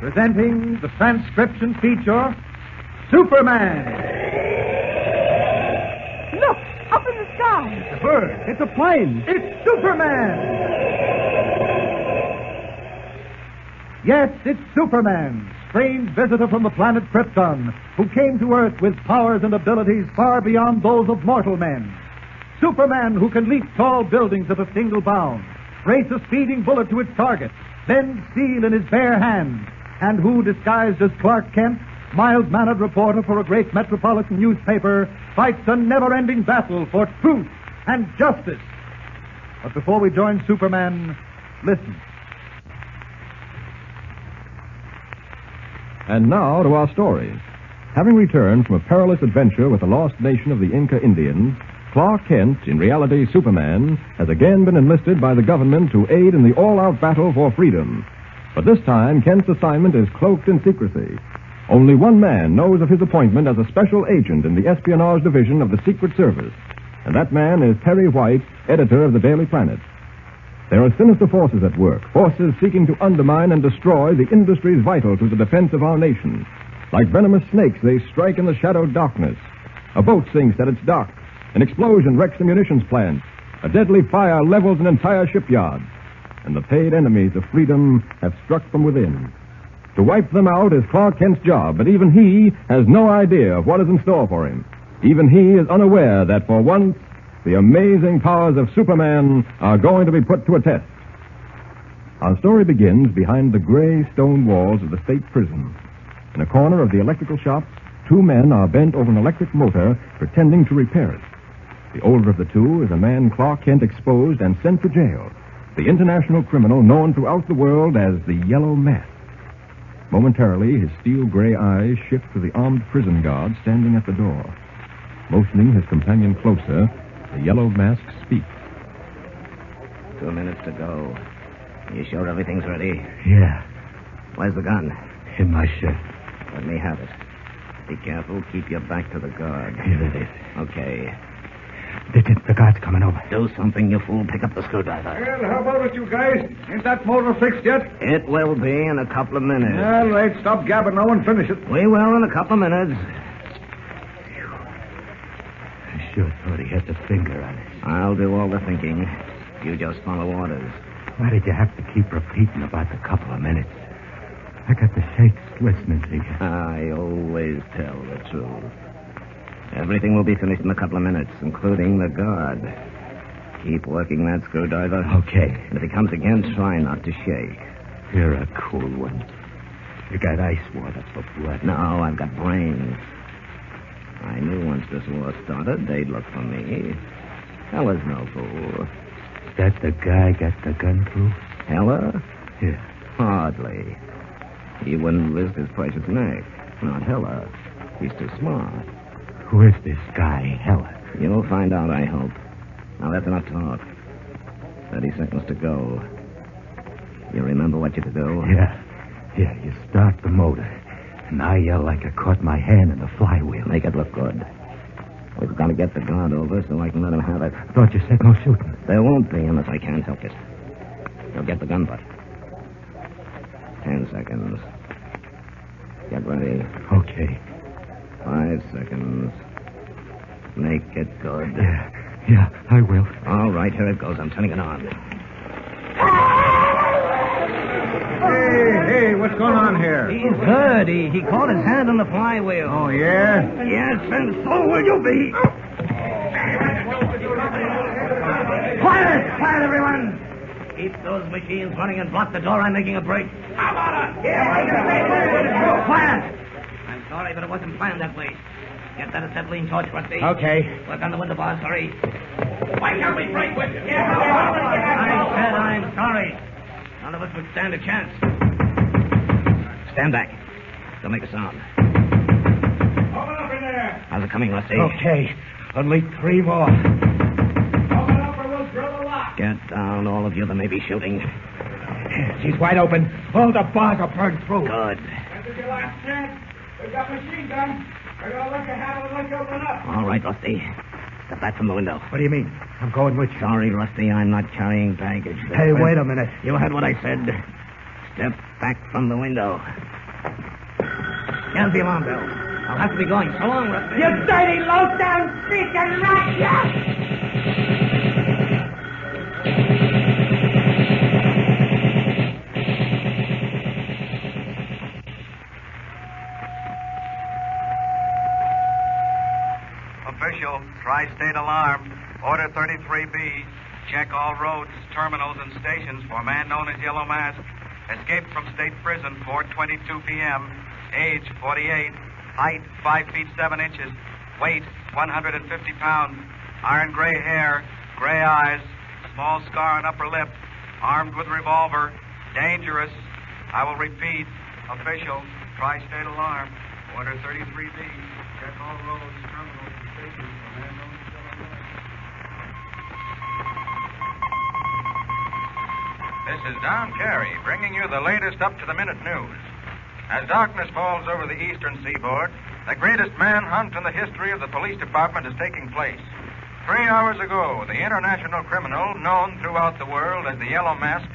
presenting the transcription feature, Superman. Look, up in the sky. It's a bird. It's a plane. It's Superman. Yes, it's Superman, strange visitor from the planet Krypton, who came to Earth with powers and abilities far beyond those of mortal men. Superman, who can leap tall buildings at a single bound, race a speeding bullet to its target, bend steel in his bare hands, and who, disguised as Clark Kent, mild-mannered reporter for a great metropolitan newspaper, fights a never-ending battle for truth and justice. But before we join Superman, listen. And now to our story. Having returned from a perilous adventure with the lost nation of the Inca Indians, Clark Kent, in reality Superman, has again been enlisted by the government to aid in the all-out battle for freedom. But this time, Kent's assignment is cloaked in secrecy. Only one man knows of his appointment as a special agent in the espionage division of the Secret Service, and that man is Perry White, editor of the Daily Planet. There are sinister forces at work, forces seeking to undermine and destroy the industries vital to the defense of our nation. Like venomous snakes, they strike in the shadowed darkness. A boat sinks at its dock. An explosion wrecks the munitions plant. A deadly fire levels an entire shipyard. And the paid enemies of freedom have struck from within. To wipe them out is Clark Kent's job, but even he has no idea of what is in store for him. Even he is unaware that for once, the amazing powers of Superman are going to be put to a test. Our story begins behind the gray stone walls of the state prison. In a corner of the electrical shop, two men are bent over an electric motor, pretending to repair it. The older of the two is a man Clark Kent exposed and sent to jail, the international criminal known throughout the world as the Yellow Mask. Momentarily, his steel-gray eyes shift to the armed prison guard standing at the door. Motioning his companion closer, the Yellow Mask speaks. 2 minutes to go. You sure everything's ready? Yeah, Where's the gun? in my shirt. Let me have it. Be careful. Keep your back to the guard. Here it is. Okay. The guard's coming over. Do something, you fool. Pick up the screwdriver. Well, how about it, you guys? Ain't that motor fixed yet? It will be in a couple of minutes. All right, stop gabbing now and finish it. We will in a couple of minutes. I sure thought he had the finger on it. I'll do all the thinking. You just follow orders. Why did you have to keep repeating about the couple of minutes? I got the shakes listening to you. I always tell the truth. Everything will be finished in a couple of minutes, including the guard. Keep working that screwdriver. Okay. And if he comes again, try not to shake. You're a cool one. You got ice water for blood. No, I've got brains. I knew once this war started, they'd look for me. Hella's no fool. Is that the guy got the gun through? Hella? Yeah. Hardly. He wouldn't risk his precious neck. Not Hella. He's too smart. Who is this guy, Hella? You'll find out, I hope. Now, that's enough talk. 30 seconds to go. You remember what you're to do? Yeah, you start the motor. And I yell like I caught my hand in the flywheel. Make it look good. We've got to get the guard over so I can let him have it. I thought you said no shooting. There won't be unless I can't help it. You'll get the gun butt. 10 seconds. Get ready. Okay. 5 seconds. Make it good. Yeah, I will. All right, here it goes. I'm turning it on. Hey, what's going on here? He's hurt. He caught his hand on the flywheel. Oh, yeah? Yes, and so will you be. Quiet, everyone. Keep those machines running and block the door. I'm making a break. How about it? Yeah. Quiet. I'm sorry, but it wasn't planned that way. Get that acetylene torch, Rusty. Okay. Work on the window bars, hurry. Why can't we break with you? I said I'm sorry. None of us would stand a chance. Stand back. Don't make a sound. Open up in there. How's it coming, Rusty? Okay, only 3 more. Open up or we'll drill the lock. Get down, all of you that may be shooting. She's wide open. All the bars are burned through. Good. This is your last chance. We've got machine guns. We're going to let you have it and let you open up. All right, Rusty. Step back from the window. What do you mean? I'm going with you. Sorry, Rusty, I'm not carrying baggage. Hey, wait a minute. You heard what I said. Step back from the window. Sounds the alarm bell. I'll have to be going. So long, Rusty. You dirty, low-down, sneaking rat, you! Official, Tri-State Alarm. Order 33B. Check all roads, terminals, and stations for a man known as Yellow Mask. Escaped from state prison, 4:22 p.m. Age, 48. Height, 5 feet 7 inches. Weight, 150 pounds. Iron gray hair, gray eyes, small scar on upper lip. Armed with revolver. Dangerous. I will repeat. Official, Tri-State Alarm. Order 33B. Check all roads, terminals, and stations for a man known as Yellow Mask. This is Don Carey, bringing you the latest up-to-the-minute news. As darkness falls over the eastern seaboard, the greatest manhunt in the history of the police department is taking place. 3 hours ago, the international criminal, known throughout the world as the Yellow Mask,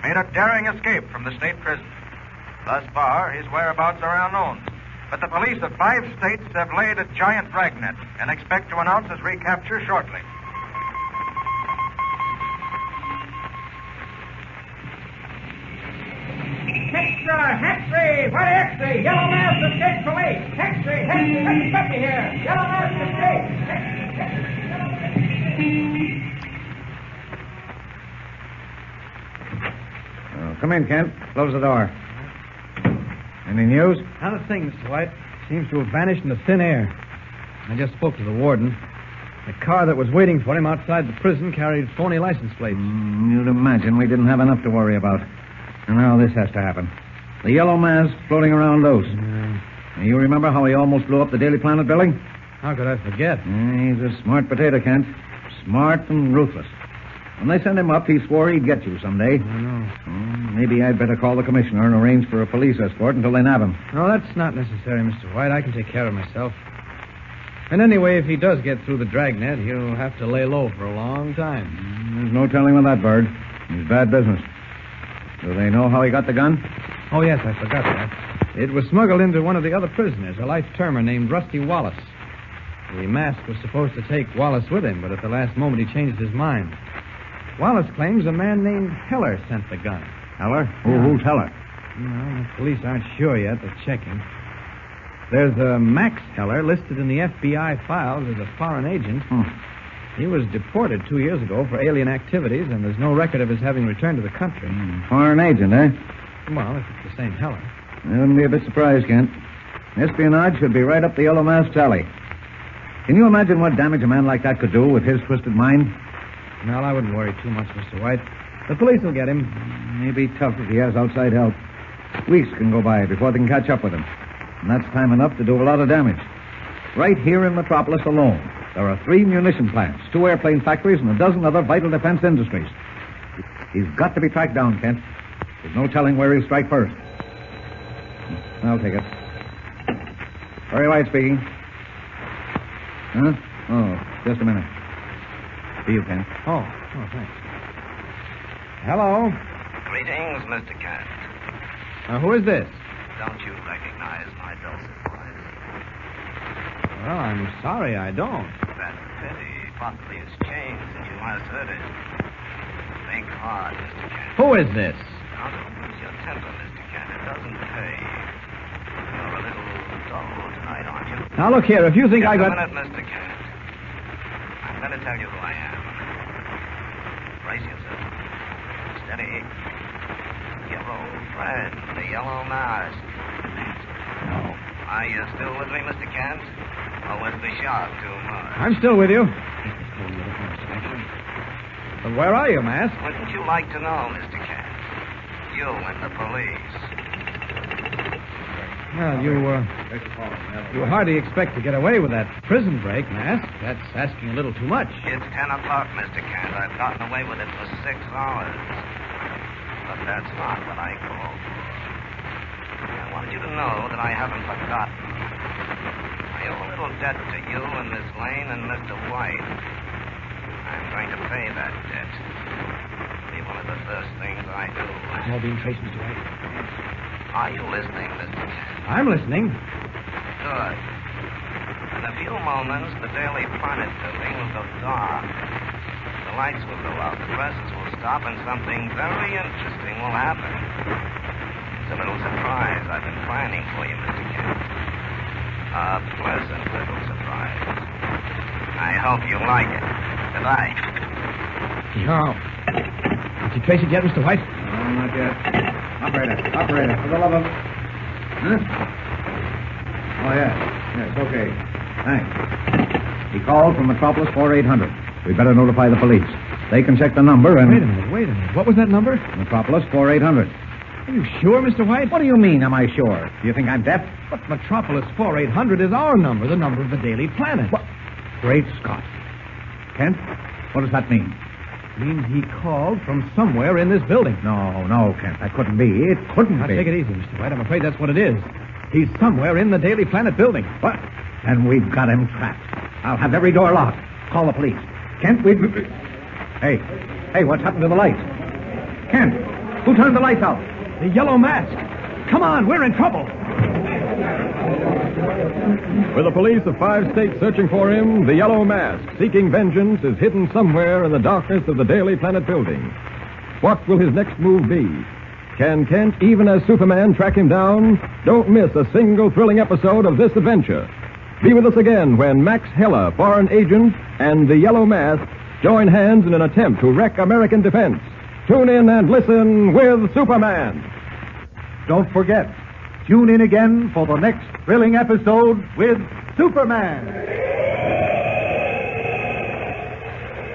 made a daring escape from the state prison. Thus far, his whereabouts are unknown, but the police of 5 states have laid a giant dragnet and expect to announce his recapture shortly. Extra, Hexley, what Hexley? Yellow Mask escaped police. Hexley, let's get you here. Yellow Mask escaped. Come in, Kent. Close the door. Any news? Not a thing, Mr. White. Seems to have vanished into thin air. I just spoke to the warden. The car that was waiting for him outside the prison carried phony license plates. You'd imagine we didn't have enough to worry about. And now this has to happen. The Yellow Mask floating around loose. You remember how he almost blew up the Daily Planet building? How could I forget? He's a smart potato, Kent. Smart and ruthless. When they sent him up, he swore he'd get you someday. I know. Maybe I'd better call the commissioner and arrange for a police escort until they nab him. No, that's not necessary, Mr. White. I can take care of myself. And anyway, if he does get through the dragnet, he'll have to lay low for a long time. There's no telling with that bird. He's bad business. Do they know how he got the gun? Oh, yes, I forgot that. It was smuggled into one of the other prisoners, a life-termer named Rusty Wallace. The Mask was supposed to take Wallace with him, but at the last moment he changed his mind. Wallace claims a man named Heller sent the gun. Heller? Who's Heller? Well, the police aren't sure yet. They're checking. There's a Max Heller listed in the FBI files as a foreign agent. He was deported 2 years ago for alien activities, and there's no record of his having returned to the country. Foreign agent, eh? Well, if it's the same Heller. I wouldn't be a bit surprised, Kent. Espionage should be right up the Yellow Mask's alley. Can you imagine what damage a man like that could do with his twisted mind? Well, I wouldn't worry too much, Mr. White. The police will get him. Maybe tough if he has outside help. Weeks can go by before they can catch up with him. And that's time enough to do a lot of damage. Right here in Metropolis alone, there are 3 munition plants, 2 airplane factories, and a dozen other vital defense industries. He's got to be tracked down, Kent. There's no telling where he'll strike first. I'll take it. Barry White speaking. Huh? Oh, just a minute. See you, Kent. Oh, thanks. Hello. Greetings, Mr. Kent. Who is this? Don't you recognize my dulcet voice? Well, I'm sorry I don't. That's a pity. Possibly it's changed since you last heard it. Think hard, Mr. Kent. Who is this? Now, don't lose your temper, Mr. Kent. It doesn't pay. You're a little dull tonight, aren't you? Now, look here. If you think Just I got... a minute, Mr. Kent. I'm going to tell you who I am. Brace yourself. Steady. Your old friend, the Yellow Mask. No. Are you still with me, Mr. Kent? Or was the shock too much? I'm still with you. But where are you, Mask? Wouldn't you like to know, Mr. Kent? You and the police. Well, you hardly expect to get away with that prison break, Mask. That's asking a little too much. It's 10 o'clock, Mr. Kent. I've gotten away with it for 6 hours. But that's not what I called for. I wanted you to know that I haven't forgotten. I owe a little debt to you and Miss Lane and Mr. White. I'm going to pay that debt. It'll be one of the first things I do. It's all being traced, Mr. White. Are you listening, Mr. Kent? I'm listening. Good. In a few moments, the Daily Planet building will go dark. The lights will go out, the presses will stop, and something very interesting will happen. It's a little surprise I've been planning for you, Mr. Kent. A pleasant little surprise. I hope you like it. Goodbye. No. Did you trace it yet, Mr. White? No, not yet. Operator, for the love of... Huh? Oh, yes. Yes, okay. Thanks. He called from Metropolis 4800. We better notify the police. They can check the number and... Wait a minute. What was that number? Metropolis 4800. Are you sure, Mr. White? What do you mean, am I sure? Do you think I'm deaf? But Metropolis 4800 is our number, the number of the Daily Planet. What? Great Scott. Kent, what does that mean? It means he called from somewhere in this building. No, Kent, that couldn't be. It couldn't Now, be. take it easy, Mr. White. I'm afraid that's what it is. He's somewhere in the Daily Planet building. What? And we've got him trapped. I'll have every door locked. Call the police. Kent, Hey, what's happened to the lights? Kent, who turned the lights out? The Yellow Mask. Come on, we're in trouble. With the police of 5 states searching for him, the Yellow Mask, seeking vengeance, is hidden somewhere in the darkness of the Daily Planet building. What will his next move be? Can Kent, even as Superman, track him down? Don't miss a single thrilling episode of this adventure. Be with us again when Max Heller, foreign agent, and the Yellow Mask join hands in an attempt to wreck American defense. Tune in and listen with Superman. Don't forget, tune in again for the next thrilling episode with Superman.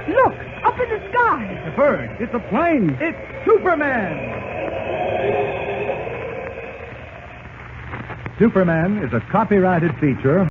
Look, up in the sky. It's a bird. It's a plane. It's Superman. Superman is a copyrighted feature